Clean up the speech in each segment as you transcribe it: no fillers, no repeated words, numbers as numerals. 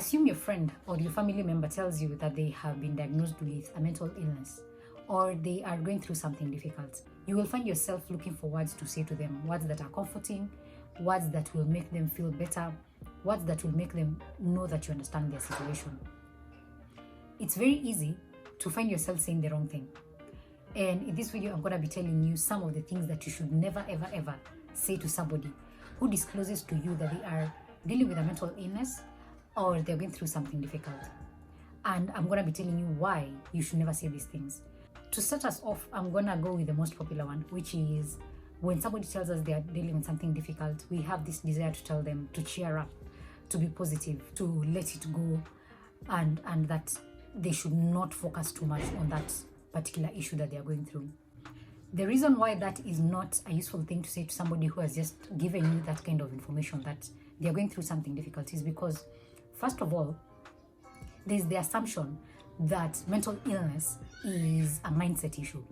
Assume your friend or your family member tells you that they have been diagnosed with a mental illness or they are going through something difficult. You will find yourself looking for words to say to them, words that are comforting, words that will make them feel better, words that will make them know that you understand their situation. It's very easy to find yourself saying the wrong thing. And in this video, I'm going to be telling you some of the things that you should never, ever, ever say to somebody who discloses to you that they are dealing with a mental illness or they're going through something difficult. And I'm going to be telling you why you should never say these things. To start us off, I'm going to go with the most popular one, which is when somebody tells us they are dealing with something difficult, we have this desire to tell them to cheer up, to be positive, to let it go, and that they should not focus too much on that particular issue that they are going through. The reason why that is not a useful thing to say to somebody who has just given you that kind of information that they are going through something difficult is because, first of all, there's the assumption that mental illness is a mindset issue,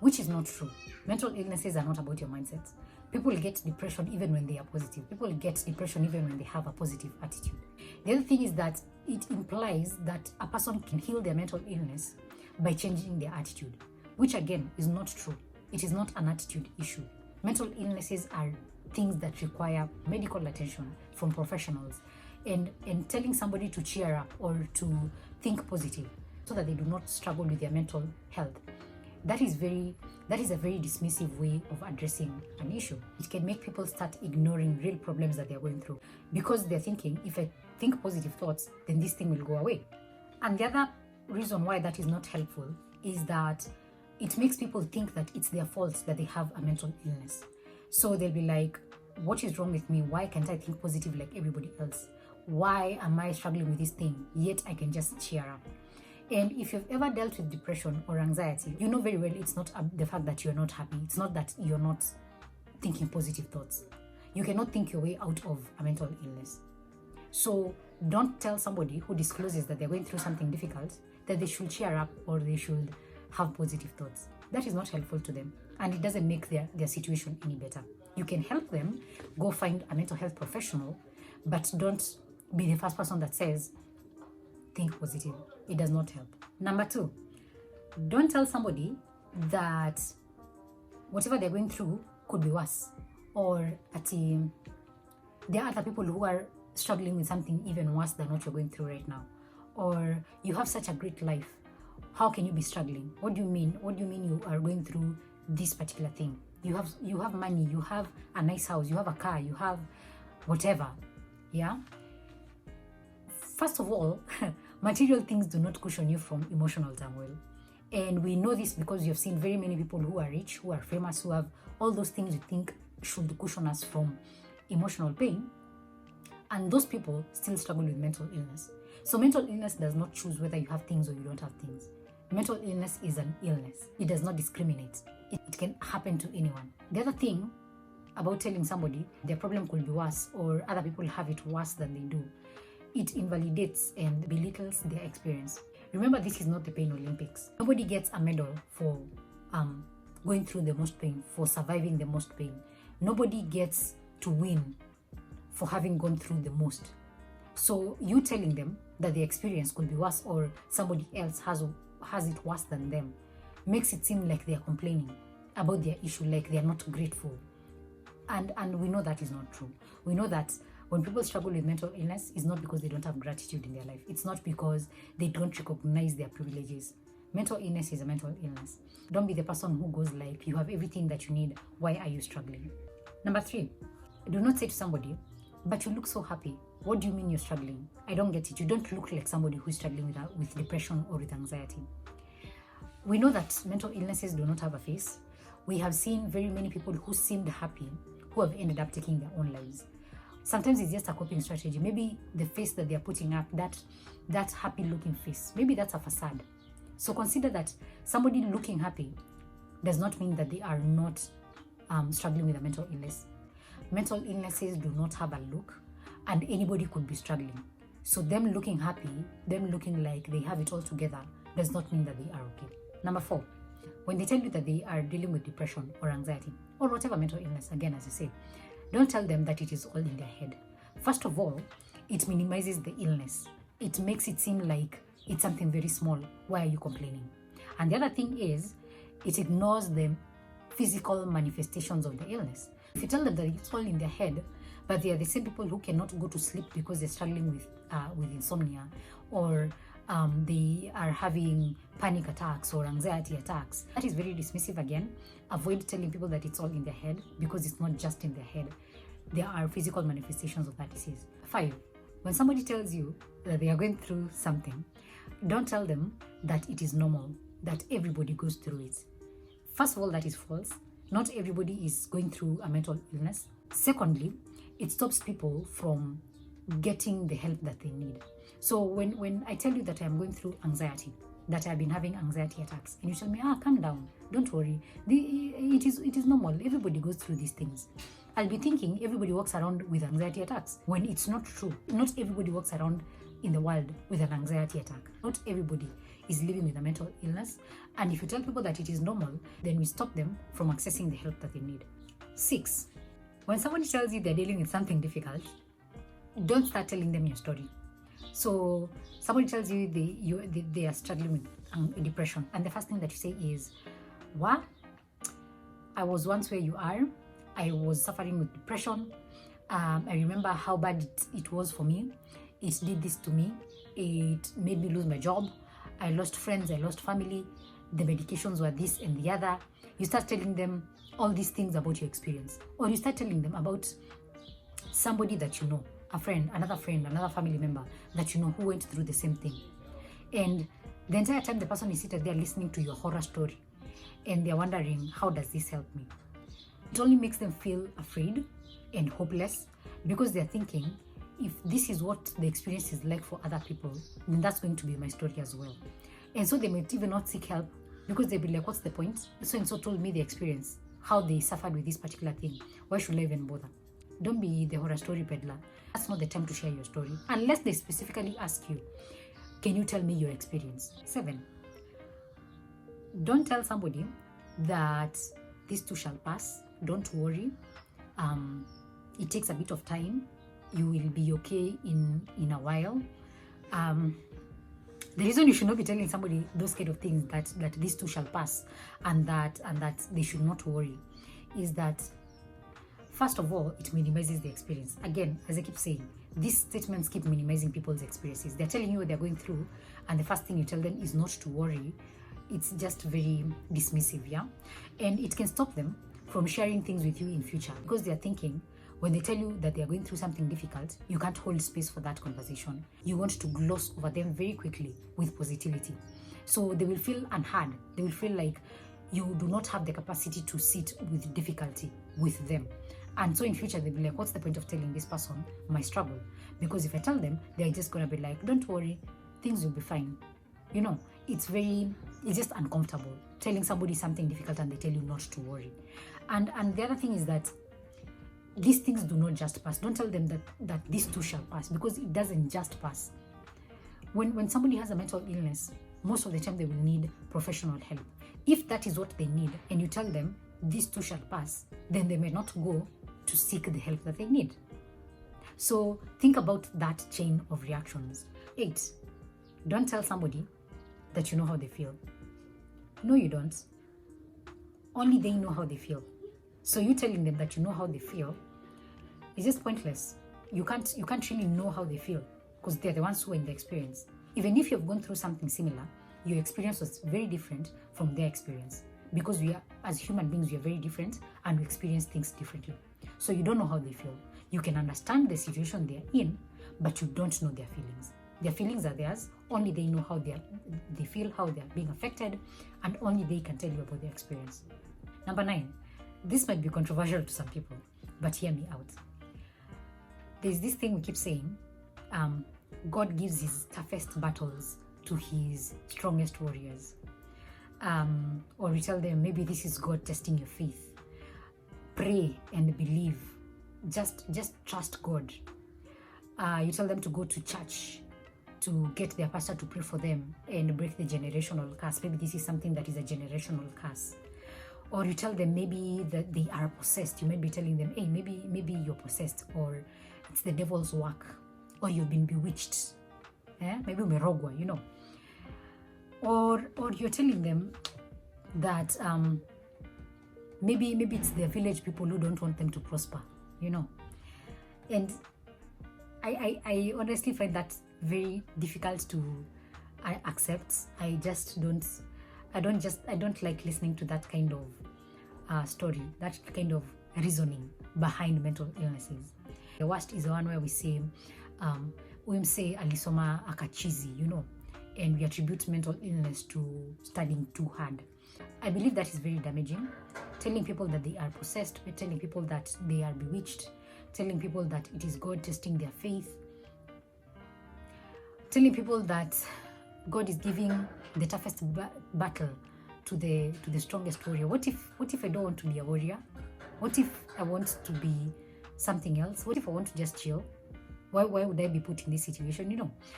which is not true. Mental illnesses are not about your mindset. People get depression even when they are positive. People get depression even when they have a positive attitude. The other thing is that it implies that a person can heal their mental illness by changing their attitude, which again is not true. It is not an attitude issue. Mental illnesses are things that require medical attention from professionals, and telling somebody to cheer up or to think positive so that they do not struggle with their mental health. That is a very dismissive way of addressing an issue. It can make people start ignoring real problems that they're going through because they're thinking, if I think positive thoughts, then this thing will go away. And the other reason why that is not helpful is that it makes people think that it's their fault that they have a mental illness. So they'll be like, what is wrong with me? Why can't I think positive like everybody else? Why am I struggling with this thing, yet I can just cheer up? And if you've ever dealt with depression or anxiety, you know very well it's not the fact that you're not happy. It's not that you're not thinking positive thoughts. You cannot think your way out of a mental illness. So don't tell somebody who discloses that they're going through something difficult that they should cheer up or they should have positive thoughts. That is not helpful to them, and it doesn't make their situation any better. You can help them go find a mental health professional, but don't be the first person that says, think positive. It does not help. Number 2, don't tell somebody that whatever they're going through could be worse, or that there are other people who are struggling with something even worse than what you're going through right now, or you have such a great life. How can you be struggling? What do you mean? What do you mean you are going through this particular thing? You have money, you have a nice house, you have a car, you have whatever. Yeah? First of all, material things do not cushion you from emotional turmoil. And we know this because you've seen very many people who are rich, who are famous, who have all those things you think should cushion us from emotional pain. And those people still struggle with mental illness. So mental illness does not choose whether you have things or you don't have things. Mental illness is an illness. It does not discriminate. It can happen to anyone. The other thing about telling somebody their problem could be worse or other people have it worse than they do, it invalidates and belittles their experience. Remember, this is not the Pain Olympics. Nobody gets a medal for going through the most pain, for surviving the most pain. Nobody gets to win for having gone through the most. So you telling them that the experience could be worse or somebody else has it worse than them makes it seem like they are complaining about their issue, like they are not grateful. And we know that is not true. We know that when people struggle with mental illness, it's not because they don't have gratitude in their life. It's not because they don't recognize their privileges. Mental illness is a mental illness. Don't be the person who goes like, you have everything that you need. Why are you struggling? Number 3, do not say to somebody, but you look so happy. What do you mean you're struggling? I don't get it. You don't look like somebody who's struggling with depression or with anxiety. We know that mental illnesses do not have a face. We have seen very many people who seemed happy who have ended up taking their own lives. Sometimes it's just a coping strategy. Maybe the face that they're putting up, that happy looking face, maybe that's a facade. So consider that somebody looking happy does not mean that they are not struggling with a mental illness. Mental illnesses do not have a look, and anybody could be struggling. So them looking happy, them looking like they have it all together, does not mean that they are okay. Number 4, when they tell you that they are dealing with depression or anxiety or whatever mental illness, again, as I say, don't tell them that it is all in their head. First of all, it minimizes the illness. it makes it seem like it's something very small. Why are you complaining? And the other thing is, it ignores the physical manifestations of the illness. If you tell them that it's all in their head, but they are the same people who cannot go to sleep because they're struggling with insomnia, or they are having panic attacks or anxiety attacks, that is very dismissive again. Avoid telling people that it's all in their head, because it's not just in their head. There are physical manifestations of that disease. 5. When somebody tells you that they are going through something, don't tell them that it is normal, that everybody goes through it. First of all, that is false. Not everybody is going through a mental illness. Secondly, it stops people from getting the help that they need. So when I tell you that I'm going through anxiety, that I've been having anxiety attacks, and you tell me, calm down, don't worry, it is normal, everybody goes through these things, I'll be thinking everybody walks around with anxiety attacks, when it's not true. Not everybody walks around in the world with an anxiety attack. Not everybody is living with a mental illness. And if you tell people that it is normal, then we stop them from accessing the help that they need. 6. When somebody tells you they're dealing with something difficult, don't start telling them your story. So somebody tells you they are struggling with depression, and the first thing that you say is, what? I was once where you are. I was suffering with depression. I remember how bad it was for me. It did this to me. It made me lose my job. I lost friends. I lost family. The medications were this and the other. You start telling them all these things about your experience. Or you start telling them about somebody that you know, a friend, another family member that you know who went through the same thing. And the entire time the person is seated there listening to your horror story, and they're wondering, how does this help me? It only makes them feel afraid and hopeless, because they're thinking, if this is what the experience is like for other people, then that's going to be my story as well. And so they might even not seek help, because they'll be like, what's the point? So and so told me the experience, how they suffered with this particular thing. Why should I even bother? Don't be the horror story peddler. That's not the time to share your story, unless they specifically ask you, can you tell me your experience? 7. Don't tell somebody that this too shall pass. Don't worry. It takes a bit of time. You will be okay in a while. The reason you should not be telling somebody those kind of things, that this too shall pass, and that they should not worry, is that, first of all, it minimizes the experience. Again, as I keep saying, these statements keep minimizing people's experiences. They're telling you what they're going through, and the first thing you tell them is not to worry. It's just very dismissive, yeah? And it can stop them from sharing things with you in future, because they're thinking, when they tell you that they are going through something difficult, you can't hold space for that conversation. You want to gloss over them very quickly with positivity. So they will feel unheard. They will feel like you do not have the capacity to sit with difficulty with them. And so in future, they'll be like, what's the point of telling this person my struggle? Because if I tell them, they're just going to be like, don't worry, things will be fine. You know, it's just uncomfortable telling somebody something difficult and they tell you not to worry. And the other thing is that these things do not just pass. Don't tell them that this too shall pass, because it doesn't just pass. When somebody has a mental illness, most of the time they will need professional help. If that is what they need, and you tell them this too shall pass, then they may not go to seek the help that they need. So think about that chain of reactions. 8. Don't tell somebody that you know how they feel. No, you don't. Only they know how they feel. So you telling them that you know how they feel is just pointless. You can't really know how they feel, because they're the ones who are in the experience. Even if you've gone through something similar, your experience was very different from their experience, because we are, as human beings, we are very different and we experience things differently. So you don't know how they feel. You can understand the situation they're in, but you don't know their feelings. Their feelings are theirs. Only they know how they feel, how they're being affected, and only they can tell you about their experience. Number 9. This might be controversial to some people, but hear me out. There's this thing we keep saying, God gives his toughest battles to his strongest warriors. Or we tell them, maybe this is God testing your faith. Pray and believe. Just trust God. You tell them to go to church, to get their pastor to pray for them and break the generational curse. Maybe this is something that is a generational curse. Or you tell them maybe that they are possessed. You might be telling them, hey, maybe you're possessed, or it's the devil's work, or you've been bewitched. maybe umerogwa, or you're telling them that maybe it's their village people who don't want them to prosper, and I honestly find that very difficult to accept. I don't like listening to that kind of story, that kind of reasoning behind mental illnesses. The worst is the one where we say umse alisoma akachizi, and we attribute mental illness to studying too hard. I believe that is very damaging. Telling people that they are possessed, telling people that they are bewitched, telling people that it is God testing their faith, telling people that God is giving the toughest battle to the strongest warrior. What if I don't want to be a warrior? What if I want to be something else? What if I want to just chill? Why would I be put in this situation?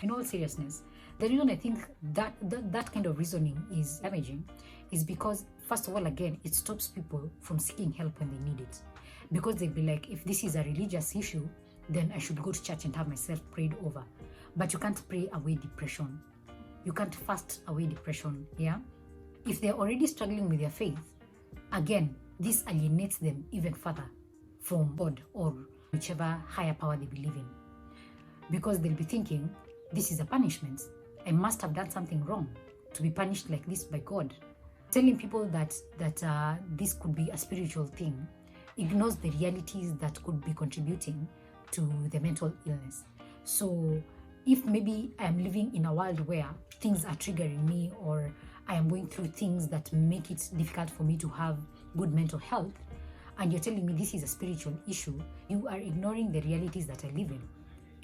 In all seriousness, the reason I think that kind of reasoning is damaging is because, first of all, again, it stops people from seeking help when they need it. Because they'll be like, if this is a religious issue, then I should go to church and have myself prayed over. But you can't pray away depression. You can't fast away depression, yeah? If they're already struggling with their faith, again, this alienates them even further from God or whichever higher power they believe in. Because they'll be thinking, this is a punishment. I must have done something wrong to be punished like this by God. Telling people that this could be a spiritual thing ignores the realities that could be contributing to the mental illness. So if maybe I am living in a world where things are triggering me, or I am going through things that make it difficult for me to have good mental health, and you're telling me this is a spiritual issue, you are ignoring the realities that I live in.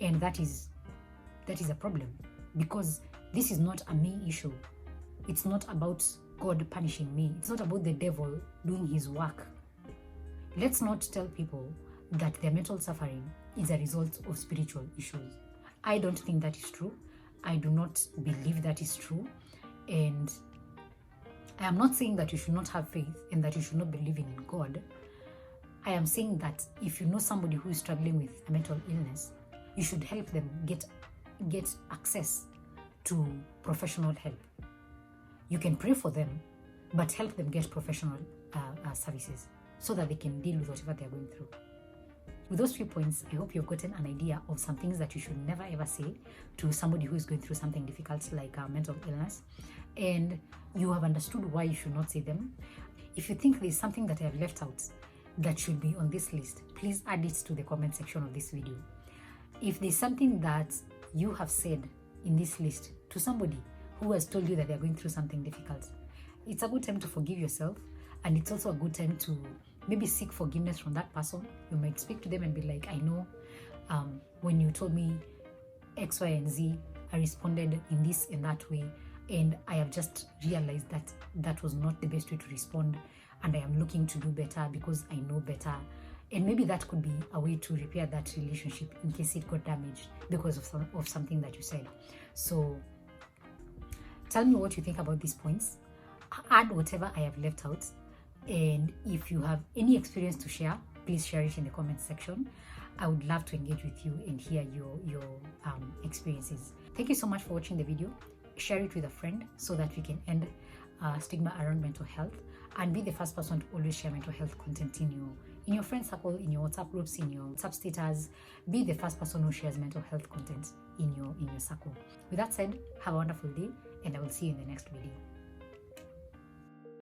And that is a problem, because this is not a me issue. It's not about God punishing me. It's not about the devil doing his work. Let's not tell people that their mental suffering is a result of spiritual issues. I don't think that is true. I do not believe that is true. And I am not saying that you should not have faith and that you should not believe in God. I am saying that if you know somebody who is struggling with a mental illness, you should help them get access to professional help. You can pray for them, but help them get professional services so that they can deal with whatever they're going through. With those few points, I hope you've gotten an idea of some things that you should never ever say to somebody who is going through something difficult like mental illness, and you have understood why you should not say them. If you think there's something that I have left out that should be on this list, please add it to the comment section of this video. If there's something that you have said in this list to somebody who has told you that they're going through something difficult, it's a good time to forgive yourself, and it's also a good time to maybe seek forgiveness from that person. You might speak to them and be like, I know when you told me X, Y, and Z, I responded in this and that way, and I have just realized that that was not the best way to respond, and I am looking to do better because I know better. And maybe that could be a way to repair that relationship in case it got damaged because of something that you said. So tell me what you think about these points. Add whatever I have left out. And if you have any experience to share, please share it in the comment section. I would love to engage with you and hear your experiences. Thank you so much for watching the video. Share it with a friend so that we can end stigma around mental health, and be the first person to always share mental health content in your friend circle, in your WhatsApp groups, in your WhatsApp status. Be the first person who shares mental health content in your circle. With that said, have a wonderful day, and I will see you in the next video.